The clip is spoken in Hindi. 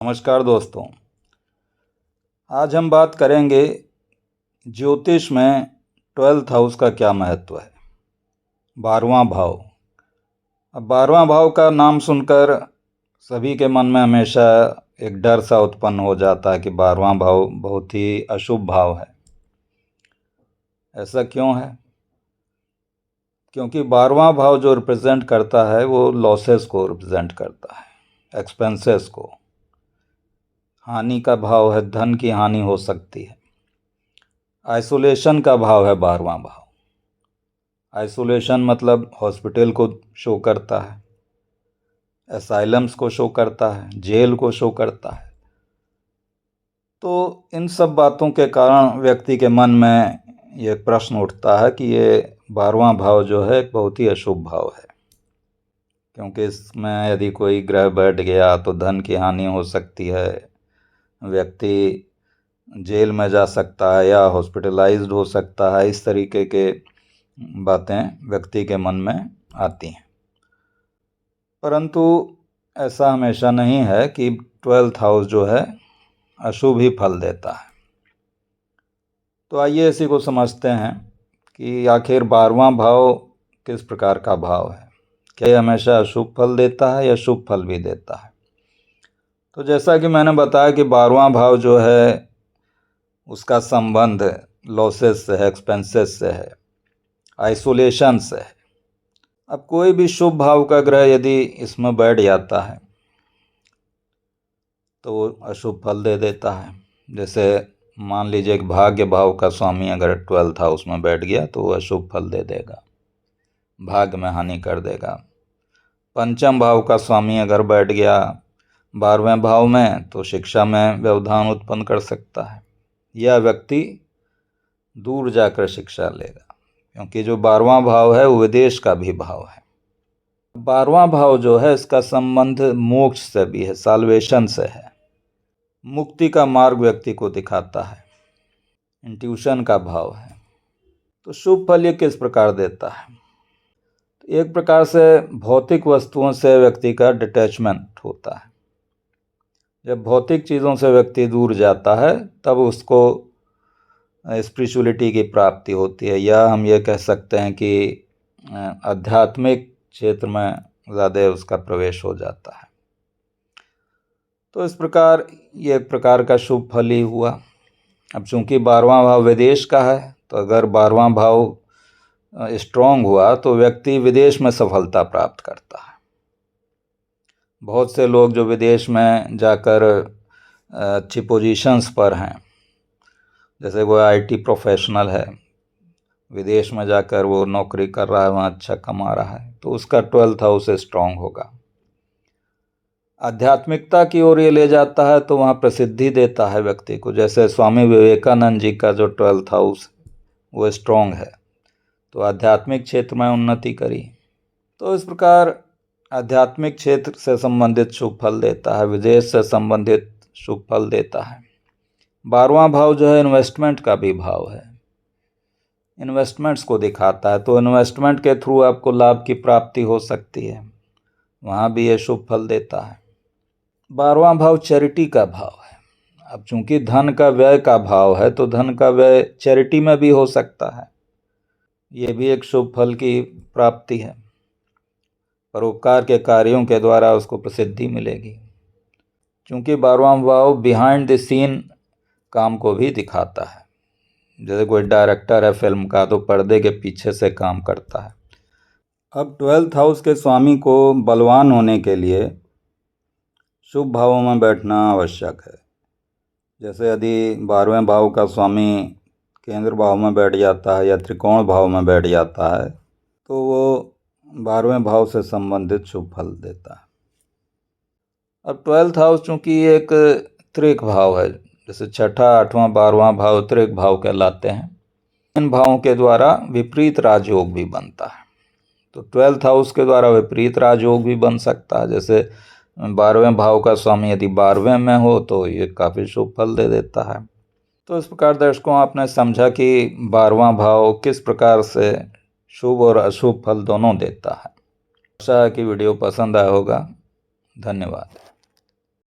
नमस्कार दोस्तों, आज हम बात करेंगे ज्योतिष में 12th हाउस का क्या महत्व है। 12वां भाव। अब 12वां भाव का नाम सुनकर सभी के मन में हमेशा एक डर सा उत्पन्न हो जाता है कि 12वां भाव बहुत ही अशुभ भाव है। ऐसा क्यों है? क्योंकि 12वां भाव जो रिप्रेजेंट करता है वो लॉसेस को रिप्रेजेंट करता है, एक्सपेंसेस को। हानि का भाव है, धन की हानि हो सकती है। आइसोलेशन का भाव है 12वां भाव। आइसोलेशन मतलब हॉस्पिटल को शो करता है, असाइलम्स को शो करता है, जेल को शो करता है। तो इन सब बातों के कारण व्यक्ति के मन में ये प्रश्न उठता है कि ये 12वां भाव जो है एक बहुत ही अशुभ भाव है, क्योंकि इसमें यदि कोई ग्रह बैठ गया तो धन की हानि हो सकती है, व्यक्ति जेल में जा सकता है या हॉस्पिटलाइज्ड हो सकता है। इस तरीके के बातें व्यक्ति के मन में आती हैं। परंतु ऐसा हमेशा नहीं है कि 12th हाउस जो है अशुभ ही फल देता है। तो आइए इसी को समझते हैं कि आखिर 12वां भाव किस प्रकार का भाव है। क्या ये हमेशा अशुभ फल देता है या शुभ फल भी देता है? तो जैसा कि मैंने बताया कि 12वां भाव जो है उसका संबंध लॉसेस से है, एक्सपेंसेस से है, आइसोलेशन से है। अब कोई भी शुभ भाव का ग्रह यदि इसमें बैठ जाता है तो वो अशुभ फल दे देता है। जैसे मान लीजिए कि भाग्य भाव का स्वामी अगर 12th हाउस में बैठ गया तो वो अशुभ फल दे देगा, भाग्य में हानि कर देगा। पंचम भाव का स्वामी अगर बैठ गया 12वें भाव में तो शिक्षा में व्यवधान उत्पन्न कर सकता है, यह व्यक्ति दूर जाकर शिक्षा लेगा, क्योंकि जो 12वां भाव है वो विदेश का भी भाव है। 12वां भाव जो है इसका संबंध मोक्ष से भी है, साल्वेशन से है। मुक्ति का मार्ग व्यक्ति को दिखाता है, इंट्यूशन का भाव है। तो शुभ फल ये किस प्रकार देता है? तो एक प्रकार से भौतिक वस्तुओं से व्यक्ति का डिटैचमेंट होता है। जब भौतिक चीज़ों से व्यक्ति दूर जाता है तब उसको स्पिरिचुअलिटी की प्राप्ति होती है, या हम ये कह सकते हैं कि आध्यात्मिक क्षेत्र में ज़्यादा उसका प्रवेश हो जाता है। तो इस प्रकार ये एक प्रकार का शुभ फल ही हुआ। अब चूंकि 12वां भाव विदेश का है तो अगर 12वां भाव स्ट्रांग हुआ तो व्यक्ति विदेश में सफलता प्राप्त करता है। बहुत से लोग जो विदेश में जाकर अच्छी पोजीशंस पर हैं, जैसे कोई आईटी प्रोफेशनल है, विदेश में जाकर वो नौकरी कर रहा है, वहाँ अच्छा कमा रहा है, तो उसका 12th हाउस स्ट्रांग होगा। आध्यात्मिकता की ओर ये ले जाता है तो वहाँ प्रसिद्धि देता है व्यक्ति को। जैसे स्वामी विवेकानंद जी का जो 12th हाउस वो स्ट्रांग है तो आध्यात्मिक क्षेत्र में उन्नति करी। तो इस प्रकार आध्यात्मिक क्षेत्र से संबंधित शुभ फल देता है, विदेश से संबंधित शुभ फल देता है। 12वां भाव जो है इन्वेस्टमेंट का भी भाव है, इन्वेस्टमेंट्स को दिखाता है। तो इन्वेस्टमेंट के थ्रू आपको लाभ की प्राप्ति हो सकती है, वहाँ भी ये शुभ फल देता है। 12वां भाव चैरिटी का भाव है। अब चूंकि धन का व्यय का भाव है तो धन का व्यय चैरिटी में भी हो सकता है, ये भी एक शुभ फल की प्राप्ति है। परोपकार के कार्यों के द्वारा उसको प्रसिद्धि मिलेगी। चूंकि 12वां भाव बिहाइंड द सीन काम को भी दिखाता है। जैसे कोई डायरेक्टर है फिल्म का तो पर्दे के पीछे से काम करता है। अब 12th हाउस के स्वामी को बलवान होने के लिए शुभ भावों में बैठना आवश्यक है। जैसे यदि 12वें भाव का स्वामी केंद्र भाव में बैठ जाता है या त्रिकोण भाव में बैठ जाता है तो वो 12वें भाव से संबंधित शुभ फल देता है। अब 12th हाउस चूँकि एक त्रिक भाव है, जैसे छठा, 8वां, 12वां भाव त्रिक भाव कहलाते हैं। इन भावों के द्वारा विपरीत राजयोग भी बनता है। तो 12th हाउस के द्वारा विपरीत राजयोग भी बन सकता है। जैसे 12वें भाव का स्वामी यदि 12वें में हो तो ये काफ़ी शुभ फल दे देता है। तो इस प्रकार दर्शकों आपने समझा कि 12वां भाव किस प्रकार से शुभ और अशुभ फल दोनों देता है। आशा है कि वीडियो पसंद आया होगा। धन्यवाद।